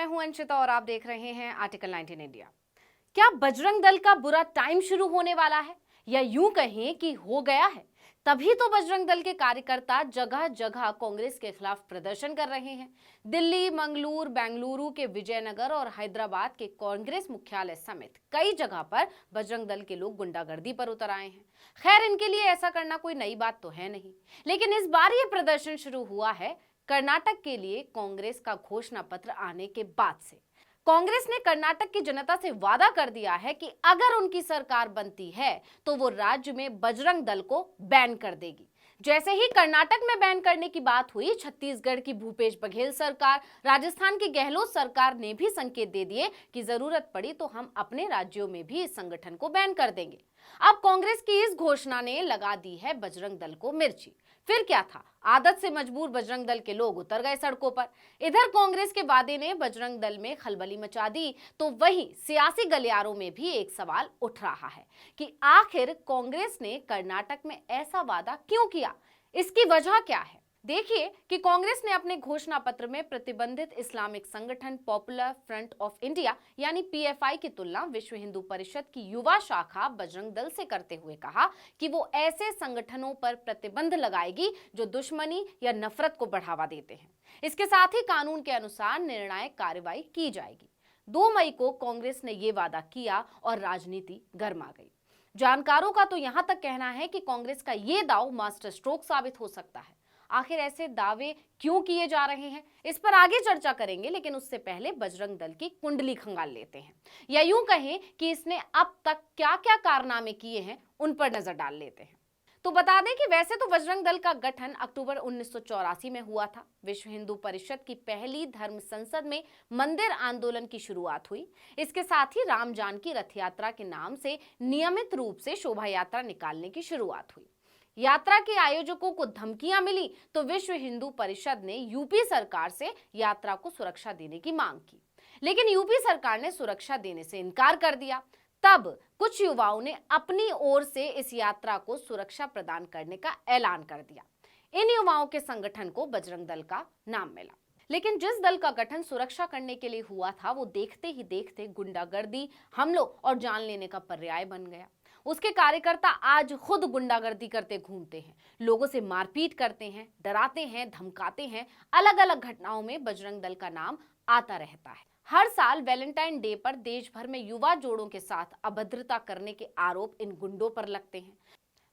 मैं हूं अंशिता और आप देख रहे हैं आर्टिकल 19 इंडिया। क्या बजरंग दल का बुरा टाइम शुरू होने वाला है या यूं कहें कि हो गया है? तभी तो बजरंग दल के कार्यकर्ता जगह जगह कांग्रेस के खिलाफ प्रदर्शन कर रहे हैं। दिल्ली, मंगलूर, बेंगलुरु के विजयनगर और हैदराबाद के कांग्रेस मुख्यालय समेत कई जगह पर बजरंग दल के लोग गुंडागर्दी पर उतर आए हैं। खैर, इनके लिए ऐसा करना कोई नई बात तो है नहीं, लेकिन इस बार ये प्रदर्शन शुरू हुआ है कर्नाटक के लिए कांग्रेस का घोषणा पत्र आने के बाद से। कांग्रेस ने कर्नाटक की जनता से वादा कर दिया है कि अगर उनकी सरकार बनती है तो वो राज्य में बजरंग दल को बैन कर देगी। जैसे ही कर्नाटक में बैन करने की बात हुई, छत्तीसगढ़ की भूपेश बघेल सरकार, राजस्थान की गहलोत सरकार ने भी संकेत दे दिए कि जरूरत पड़ी तो हम अपने राज्यों में भी इस संगठन को बैन कर देंगे। अब कांग्रेस की इस घोषणा ने लगा दी है बजरंग दल को मिर्ची। फिर क्या था, आदत से मजबूर बजरंग दल के लोग उतर गए सड़कों पर। इधर कांग्रेस के वादे ने बजरंग दल में खलबली मचा दी, तो वहीं सियासी गलियारों में भी एक सवाल उठ रहा है कि आखिर कांग्रेस ने कर्नाटक में ऐसा वादा क्यों किया, इसकी वजह क्या है। देखिए कि कांग्रेस ने अपने घोषणा पत्र में प्रतिबंधित इस्लामिक संगठन पॉपुलर फ्रंट ऑफ इंडिया यानी पीएफआई की तुलना विश्व हिंदू परिषद की युवा शाखा बजरंग दल से करते हुए कहा कि वो ऐसे संगठनों पर प्रतिबंध लगाएगी जो दुश्मनी या नफरत को बढ़ावा देते हैं। इसके साथ ही कानून के अनुसार निर्णायक कार्रवाई की जाएगी। 2 मई को कांग्रेस ने ये वादा किया और राजनीति गर्मा गई। जानकारों का तो यहां तक कहना है कि कांग्रेस का ये दांव मास्टर स्ट्रोक साबित हो सकता है। आखिर ऐसे दावे क्यों किए जा रहे हैं, इस पर आगे चर्चा करेंगे, लेकिन उससे पहले बजरंग दल की कुंडली खंगाल लेते हैं, या यूं कहें कि इसने अब तक क्या क्या कारनामे किए हैं उन पर नजर डाल लेते हैं। तो बता दें कि वैसे तो बजरंग दल का गठन अक्टूबर 1984 में हुआ था। विश्व हिंदू परिषद की पहली धर्म संसद में मंदिर आंदोलन की शुरुआत हुई। इसके साथ ही राम जानकी रथ यात्रा के नाम से नियमित रूप से शोभा यात्रा निकालने की शुरुआत हुई। यात्रा के आयोजकों को धमकियां मिली तो विश्व हिंदू परिषद ने यूपी सरकार से यात्रा को सुरक्षा देने की मांग की, लेकिन यूपी सरकार ने सुरक्षा देने से इनकार कर दिया। तब कुछ युवाओं ने अपनी ओर से इस यात्रा को सुरक्षा प्रदान करने का ऐलान कर दिया। इन युवाओं के संगठन को बजरंग दल का नाम मिला। लेकिन जिस दल का गठन सुरक्षा करने के लिए हुआ था, वो देखते ही देखते गुंडागर्दी, हमलों और जान लेने का पर्याय बन गया। उसके कार्यकर्ता आज खुद गुंडागर्दी करते घूमते हैं, लोगों से मारपीट करते हैं, डराते हैं, धमकाते हैं। अलग अलग घटनाओं में बजरंग दल का नाम आता रहता है। हर साल वैलेंटाइन डे पर देश भर में युवा जोड़ों के साथ अभद्रता करने के आरोप इन गुंडों पर लगते हैं।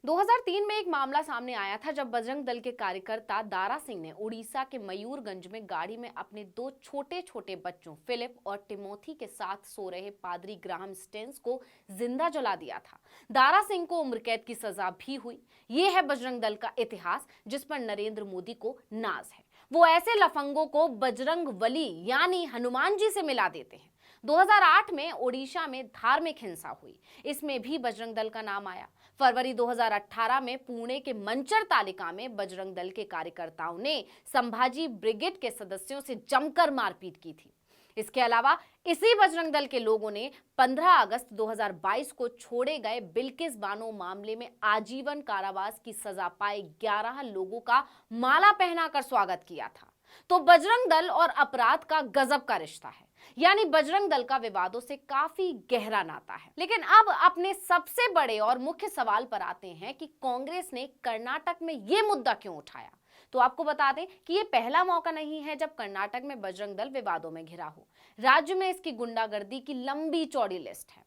2003 में एक मामला सामने आया था जब बजरंग दल के कार्यकर्ता दारा सिंह ने उड़ीसा के मयूरगंज में गाड़ी में अपने 2 छोटे छोटे बच्चों फिलिप और टिमोथी के साथ सो रहे पादरी ग्राहम स्टेन्स को जिंदा जला दिया था। दारा सिंह को उम्र कैद की सजा भी हुई। ये है बजरंग दल का इतिहास, जिस पर नरेंद्र मोदी को नाज है। वो ऐसे लफंगों को बजरंग बली यानी हनुमान जी से मिला देते हैं। 2008 में ओडिशा में धार्मिक हिंसा हुई, इसमें भी बजरंग दल का नाम आया। फरवरी 2018 में पुणे के मंचर तालिका में बजरंग दल के कार्यकर्ताओं ने संभाजी ब्रिगेड के सदस्यों से जमकर मारपीट की थी। इसके अलावा इसी बजरंग दल के लोगों ने 15 अगस्त 2022 को छोड़े गए बिल्किस बानो मामले में आजीवन कारावास की सजा पाए 11 लोगों का माला पहनाकर स्वागत किया था। तो बजरंग दल और अपराध का गजब का रिश्ता है, यानी बजरंग दल का विवादों से काफी गहरा नाता है। लेकिन अब अपने सबसे बड़े और मुख्य सवाल पर आते हैं कि कांग्रेस ने कर्नाटक में ये मुद्दा क्यों उठाया। तो आपको बता दें कि ये पहला मौका नहीं है जब कर्नाटक में बजरंग दल विवादों में घिरा हो। राज्य में इसकी गुंडागर्दी की लंबी चौड़ी लिस्ट है।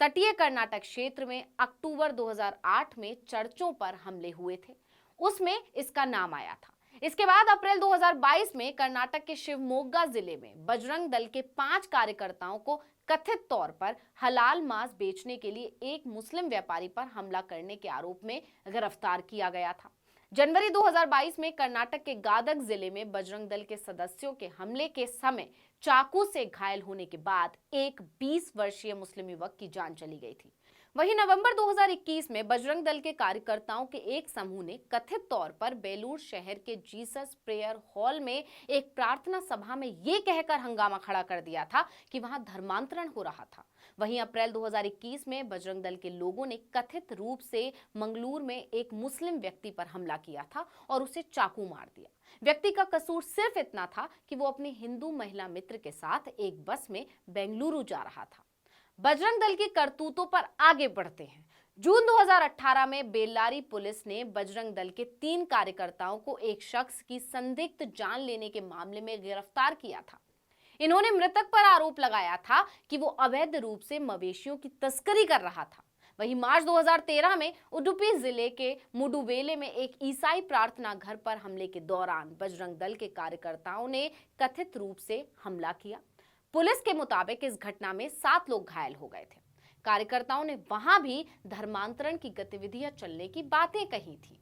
तटीय कर्नाटक क्षेत्र में अक्टूबर 2008 में चर्चों पर हमले हुए थे, उसमें इसका नाम आया था। इसके बाद अप्रैल 2022 में कर्नाटक के शिवमोगा जिले में बजरंग दल के 5 कार्यकर्ताओं को कथित तौर पर हलाल मांस बेचने के लिए एक मुस्लिम व्यापारी पर हमला करने के आरोप में गिरफ्तार किया गया था। जनवरी 2022 में कर्नाटक के गादग जिले में बजरंग दल के सदस्यों के हमले के समय चाकू से घायल होने के बाद एक 20 वर्षीय मुस्लिम युवक की जान चली गई थी। वहीं नवंबर 2021 में बजरंग दल के कार्यकर्ताओं के एक समूह ने कथित तौर पर बेलूर शहर के जीसस प्रेयर हॉल में एक प्रार्थना सभा में ये कहकर हंगामा खड़ा कर दिया था कि वहां धर्मांतरण हो रहा था। वहीं अप्रैल 2021 में बजरंग दल के लोगों ने कथित रूप से मंगलूर में एक मुस्लिम व्यक्ति पर हमला किया था और उसे चाकू मार दिया। व्यक्ति का कसूर सिर्फ इतना था कि वो अपनी हिंदू महिला मित्र के साथ एक बस में बेंगलुरु जा रहा था। बजरंग दल की करतूतों पर आगे बढ़ते हैं। जून 2018 में बेल्लारी पुलिस ने बजरंग दल के 3 कार्यकर्ताओं को एक शख्स की संदिग्ध जान लेने के मामले में गिरफ्तार किया था। इन्होंने मृतक पर आरोप लगाया था कि वो अवैध रूप से मवेशियों की तस्करी कर रहा था। वहीं मार्च 2013 में उडुपी जिले के मुडुवेले में एक ईसाई प्रार्थना घर पर हमले के दौरान बजरंग दल के कार्यकर्ताओं ने कथित रूप से हमला किया। पुलिस के मुताबिक इस घटना में 7 लोग घायल हो गए थे। कार्यकर्ताओं ने वहां भी धर्मांतरण की गतिविधियां चलने की बातें कही थी।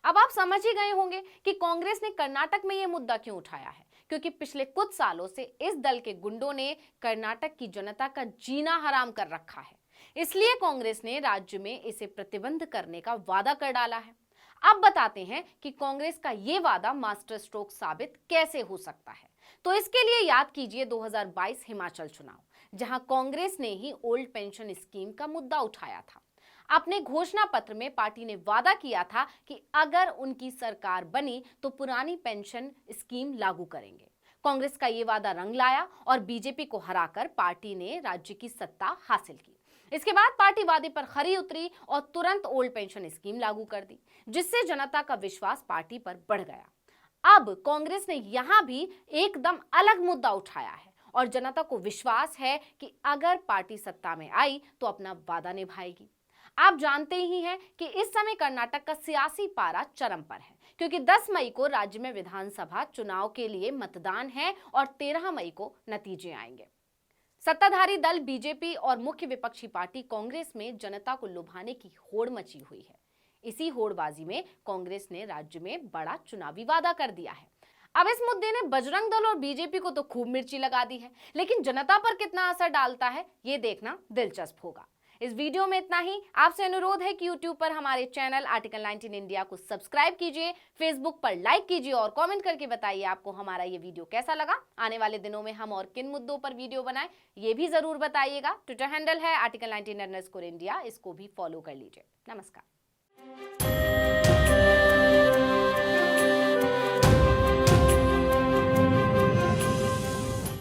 अब आप समझ ही गए होंगे कि कांग्रेस ने कर्नाटक में यह मुद्दा क्यों उठाया है, क्योंकि पिछले कुछ सालों से इस दल के गुंडों ने कर्नाटक की जनता का जीना हराम कर रखा है। इसलिए कांग्रेस ने राज्य में इसे प्रतिबंध करने का वादा कर डाला है। अब बताते हैं कि कांग्रेस का ये वादा मास्टर स्ट्रोक साबित कैसे हो सकता है। तो इसके लिए याद कीजिए 2022 हिमाचल चुनाव, जहां कांग्रेस ने ही ओल्ड पेंशन स्कीम का मुद्दा उठाया था। अपने घोषणा पत्र में पार्टी ने वादा किया था कि अगर उनकी सरकार बनी तो पुरानी पेंशन स्कीम लागू करेंगे। कांग्रेस का ये वादा रंग लाया और बीजेपी को हराकर पार्टी ने राज्य की सत्ता हासिल की। इसके बाद पार्टी वादे पर खरी उतरी और तुरंत ओल्ड पेंशन स्कीम लागू कर दी, जिससे जनता का विश्वास पार्टी पर बढ़ गया। अब कांग्रेस ने यहां भी एकदम अलग मुद्दा उठाया है और जनता को विश्वास है कि अगर पार्टी सत्ता में आई तो अपना वादा निभाएगी। आप जानते ही हैं कि इस समय कर्नाटक का सियासी पारा चरम पर है, क्योंकि 10 मई को राज्य में विधानसभा चुनाव के लिए मतदान है और 13 मई को नतीजे आएंगे। सत्ताधारी दल बीजेपी और मुख्य विपक्षी पार्टी कांग्रेस में जनता को लुभाने की होड़ मची हुई है। इसी होड़बाजी में कांग्रेस ने राज्य में बड़ा चुनावी वादा कर दिया है। अब इस मुद्दे ने बजरंग दल और बीजेपी को तो खूब मिर्ची लगा दी है, लेकिन जनता पर कितना असर डालता है ये देखना दिलचस्प होगा। इस वीडियो में इतना ही। आपसे अनुरोध है कि YouTube पर हमारे चैनल आर्टिकल 19 इंडिया को सब्सक्राइब कीजिए, Facebook पर लाइक कीजिए और कमेंट करके बताइए आपको हमारा ये वीडियो कैसा लगा। आने वाले दिनों में हम और किन मुद्दों पर वीडियो बनाएं ये भी जरूर बताइएगा। ट्विटर हैंडल है आर्टिकल 19 इंडिया, इसको भी फॉलो कर लीजिए। नमस्कार।